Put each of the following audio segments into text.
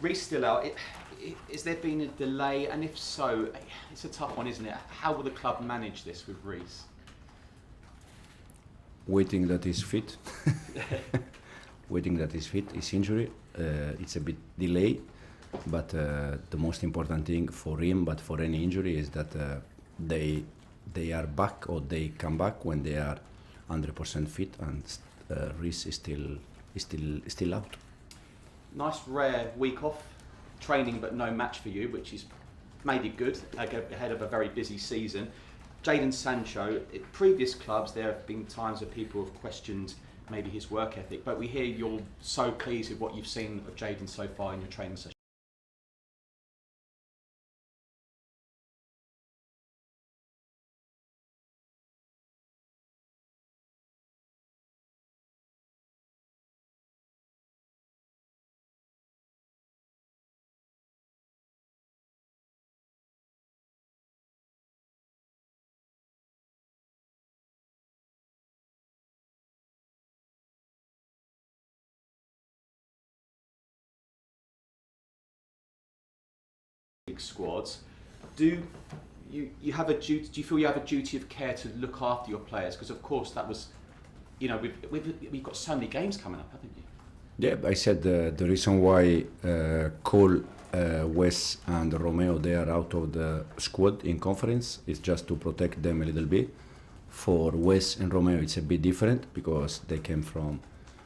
Reece still out. Is there been a delay? And if so, it's a tough one, isn't it? How will the club manage this with Reece? Waiting that he's fit. Waiting that he's fit. His injury, it's a bit delayed, but the most important thing for him, but for any injury, is that they are back, or they come back when they are 100% fit, and Reece is still out. Nice rare week off training, but no match for you, which is made it good ahead of a very busy season. Jadon Sancho, at previous clubs there have been times where people have questioned maybe his work ethic, but we hear you're so pleased with what you've seen of Jadon so far in your training session. Squads, do you have a duty? Do you feel you have a duty of care to look after your players? Because of course that was, you know, we've got so many games coming up, haven't you? Yeah, I said the reason why Cole, Wes, and Romeo, they are out of the squad in conference is just to protect them a little bit. For Wes and Romeo, it's a bit different because they came from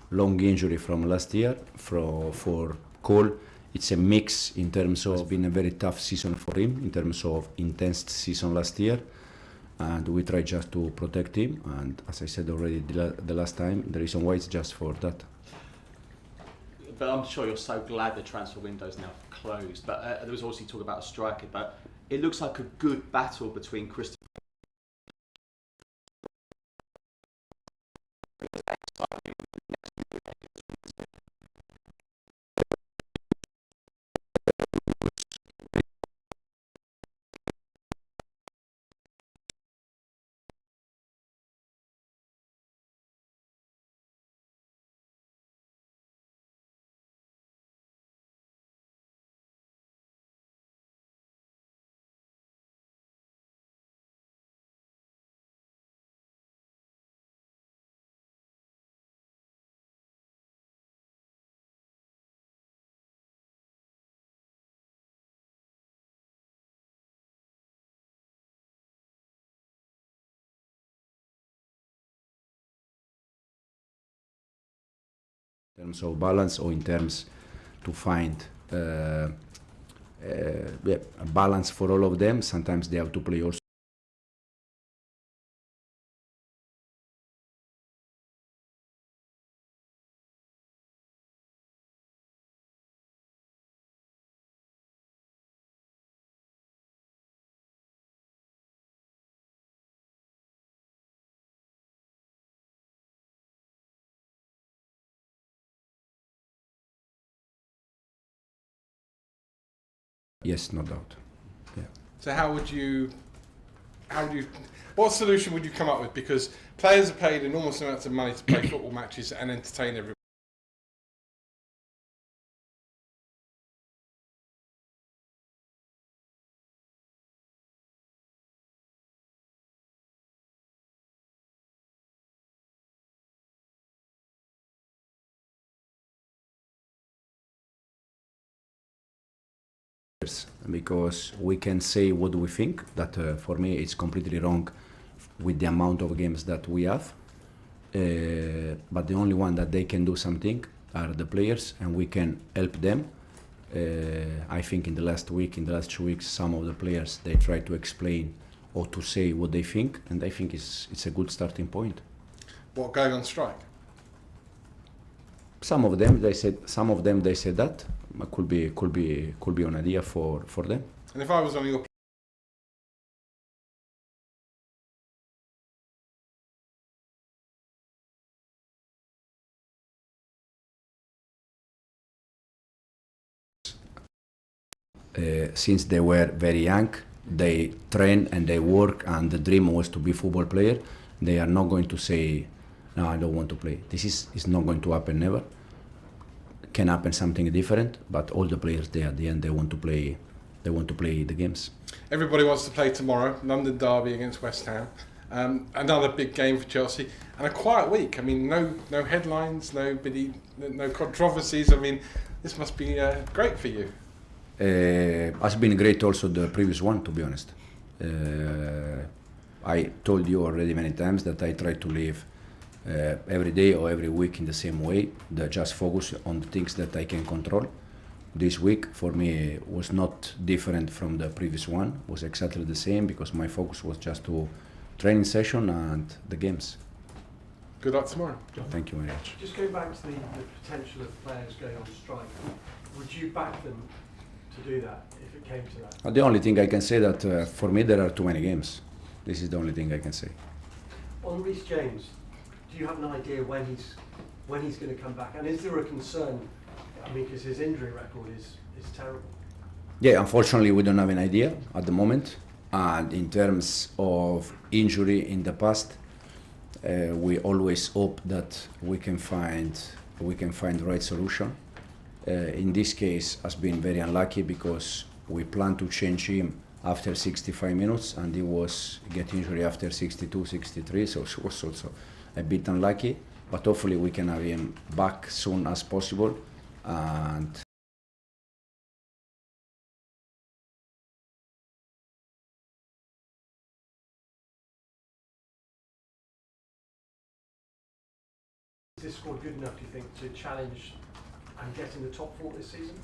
long injury from last year. For Cole, it's a mix in terms of it's been a very tough season for him in terms of intense season last year, and we try just to protect him. And as I said already the last time, the reason why it's just for that. But I'm sure you're so glad the transfer window's now closed. But there was also talk about a striker, but it looks like a good battle between Christopher. In terms of balance, or in terms to find a balance for all of them, sometimes they have to play also. Yes, no doubt. Yeah. So what solution would you come up with? Because players are paid enormous amounts of money to play football matches and entertain everybody. Because we can say what we think, that for me it's completely wrong with the amount of games that we have, but the only one that they can do something are the players, and we can help them. I think in the last 2 weeks, some of the players, they try to explain or to say what they think, and I think it's a good starting point. What, going on strike? Some of them they said that could be an idea for them. And if I was on your since they were very young, they train and they work, and the dream was to be football player. They are not going to say, no, I don't want to play. This is not going to happen, never. can happen something different. But all the players there at the end, they want to play. They want to play the games. Everybody wants to play tomorrow. London derby against West Ham. Another big game for Chelsea, and a quiet week. I mean, no headlines, no controversies. I mean, this must be great for you. Has been great also the previous one, to be honest. I told you already many times that I try to live every day or every week in the same way, that just focus on the things that I can control. This week for me was not different from the previous one, was exactly the same, because my focus was just to training session and the games. Good luck tomorrow. Thank you very much. Just going back to the potential of players going on strike, would you back them to do that if it came to that? The only thing I can say that for me there are too many games. This is the only thing I can say. On Reece James, do you have an idea when he's going to come back? And is there a concern? I mean, because his injury record is terrible. Yeah, unfortunately we don't have an idea at the moment. And in terms of injury in the past, we always hope that we can find the right solution. In this case, has been very unlucky because we planned to change him after 65 minutes, and he was getting injury after 62, 63. So it was also a bit unlucky. But hopefully we can have him back soon as possible. And is this squad good enough, do you think, to challenge and get in the top 4 this season?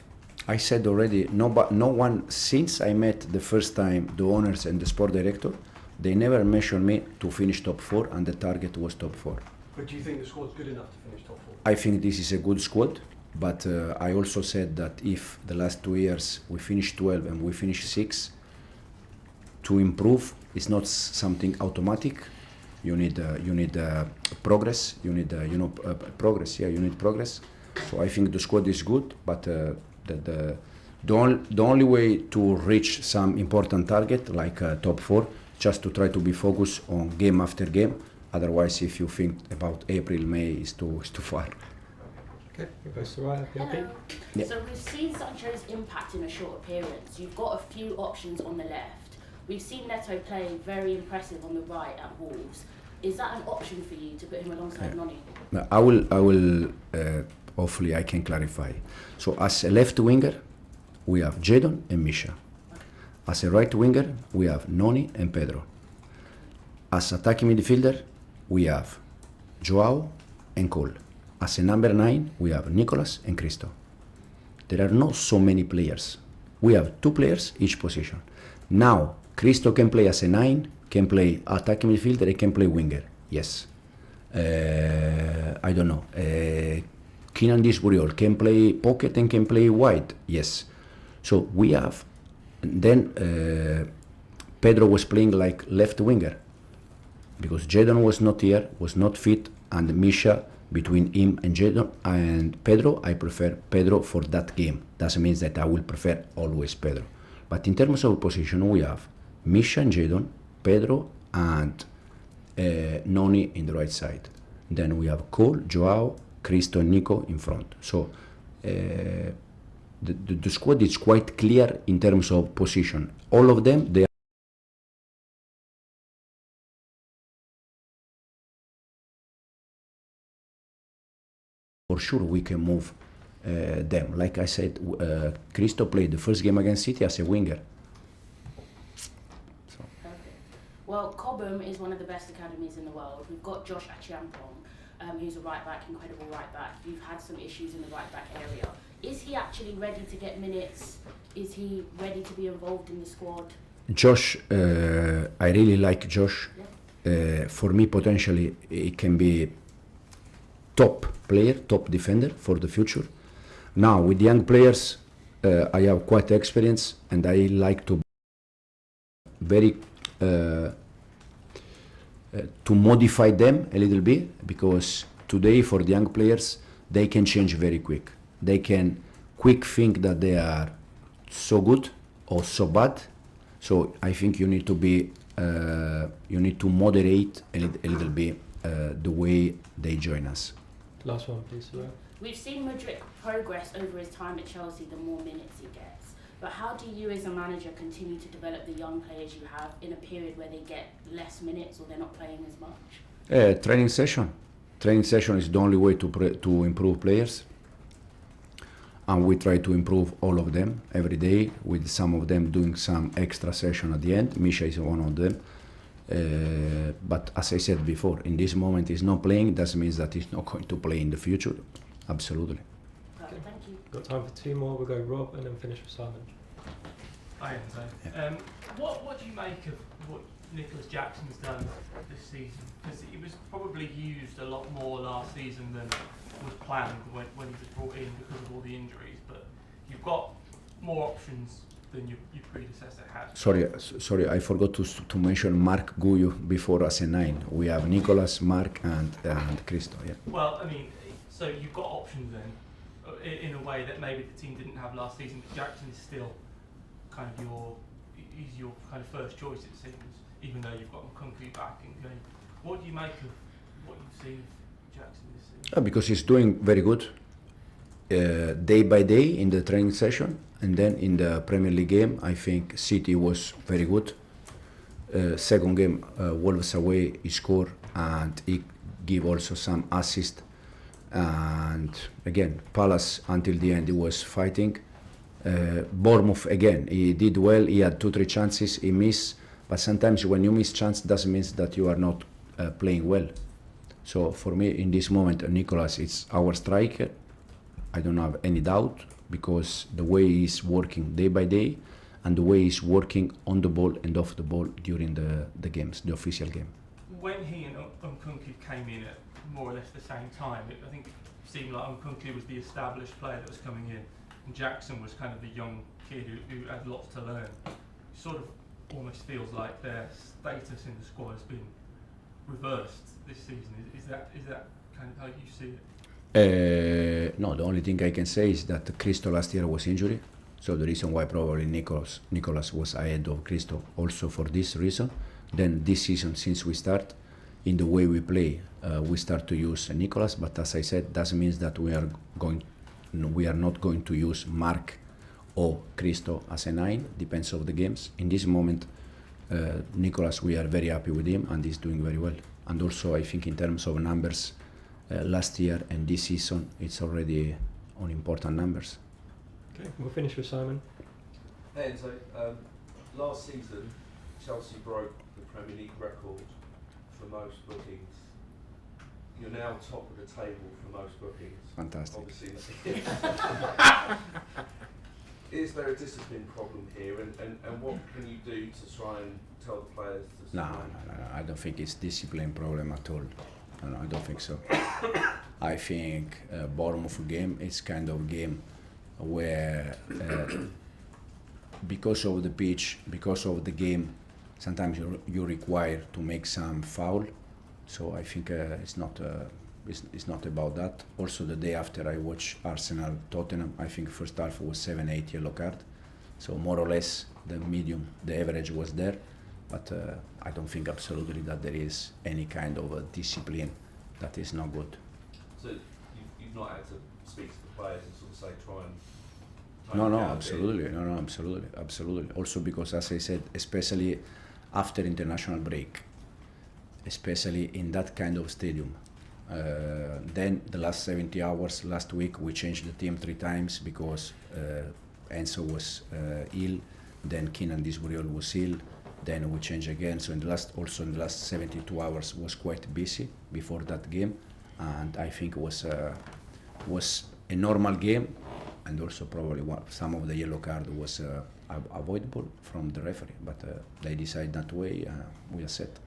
I said already, no one, since I met the first time the owners and the sport director, they never mentioned me to finish top 4, and the target was top 4. But do you think the squad's good enough to finish top 4? I think this is a good squad, but I also said that if the last 2 years we finish 12 and we finish 6, to improve is not something automatic. You need progress. You need progress. Yeah, you need progress. So I think the squad is good, but the only way to reach some important target like top 4, just to try to be focused on game after game. Otherwise, if you think about April, May, is too far. Okay, goes to right. Hello. Yeah. So we've seen Sancho's impact in a short appearance. You've got a few options on the left. We've seen Neto play very impressive on the right at Wolves. Is that an option for you to put him alongside Noni? I will. Hopefully, I can clarify. So, as a left winger, we have Jadon and Misha. As a right winger, we have Noni and Pedro. As attacking midfielder, we have Joao and Cole. As a number 9, we have Nicolas and Cristo. There are not so many players. We have 2 players each position. Now, Cristo can play as a 9, can play attacking midfielder, and can play winger. Yes. I don't know. Keenan Disburiol can play pocket and can play wide. Yes. So we have. Then Pedro was playing like left winger because Jadon was not here, was not fit, and Misha, between him and Jadon and Pedro, I prefer Pedro for that game. Doesn't mean that I will prefer always Pedro. But in terms of position, we have Misha and Jadon, Pedro and Noni in the right side. Then we have Cole, Joao, Cristo and Nico in front. So the squad is quite clear in terms of position. All of them, they are for sure we can move them. Like I said, Cristo played the first game against City as a winger. Perfect. Well, Cobham is one of the best academies in the world. We've got Josh Achiampong, who's a right back, incredible right back. You've had some issues in the right back area. Is he actually ready to get minutes? Is he ready to be involved in the squad? Josh, I really like Josh. Yeah. For me, potentially, he can be top player, top defender for the future. Now, with young players, I have quite experience, and I like to very to modify them a little bit, because today for the young players they can change very quick. They can quick think that they are so good or so bad. So I think you need to be you need to moderate a little bit the way they join us. Last one, please. We've seen Mudryk progress over his time at Chelsea the more minutes he gets. But how do you as a manager continue to develop the young players you have in a period where they get less minutes or they're not playing as much? Training session. Training session is the only way to improve players. And we try to improve all of them every day, with some of them doing some extra session at the end. Misha is one of them. But as I said before, in this moment he's not playing, that means that he's not going to play in the future. Absolutely. Okay. Thank you. Got time for 2 more. We'll go Rob and then finish with Simon. Hi Enzo. Yeah. What do you make of what Nicholas Jackson's done this season? Because he was probably used a lot more last season than was planned when he was brought in because of all the injuries. But you've got more options than your predecessor had. Sorry, I forgot to mention Mark Guyu before as a 9. We have Nicolas, Mark, and Christo. Yeah. Well, I mean, so you've got options then, in a way that maybe the team didn't have last season. But Jackson is still kind of your kind of first choice, it seems, even though you've got Nkunku back and going. What do you make of what you've seen of Jackson this season? Because he's doing very good day by day in the training session, and then in the Premier League game, I think City was very good. Second game, Wolves away, he scored and he gave also some assist. And again, Palace until the end he was fighting. Bournemouth again, he did well. He had 2-3 chances, he missed. But sometimes when you miss chance, doesn't mean that you are not playing well. So for me, in this moment, Nicolas is our striker. I don't have any doubt, because the way he's working day by day, and the way he's working on the ball and off the ball during the games, the official game. When he and Nkunku came in at more or less the same time, I think it seemed like Nkunku was the established player that was coming in, and Jackson was kind of the young kid who had lots to learn. It sort of almost feels like their status in the squad has been reversed this season. Is that kind of how you see it? No, the only thing I can say is that Christo last year was injured, so the reason why probably Nicolas was ahead of Christo also for this reason. Then this season, since we start, in the way we play, we start to use Nicolas, but as I said, doesn't mean that we are not going to use Mark or Christo as a 9, depends on the games. In this moment, Nicolas, we are very happy with him and he's doing very well. And also I think in terms of numbers, last year and this season, it's already on important numbers. Okay, we'll finish with Simon. Hey Enzo, last season Chelsea broke the Premier League record for most bookings. You're now top of the table for most bookings. Fantastic. Obviously, is there a discipline problem here, and what can you do to try and tell the players to No, I don't think it's discipline problem at all. No, I don't think so. I think Bournemouth game is kind of game where because of the pitch, because of the game, sometimes you require to make some foul. So I think it's not about that. Also the day after I watched Arsenal Tottenham, I think first half was 7-8 yellow card. So more or less the average was there. But I don't think absolutely that there is any kind of a discipline that is not good. So you've not had to speak to the players and sort of say try and... No, absolutely. Also because, as I said, especially after international break, especially in that kind of stadium, then the last 70 hours, last week, we changed the team 3 times because Enzo was ill, then Keenan Disburiol was ill, then we changed again. So in the last 72 hours was quite busy before that game, and I think it was a normal game, and also probably some of the yellow card was avoidable from the referee, but they decided that way. We are set.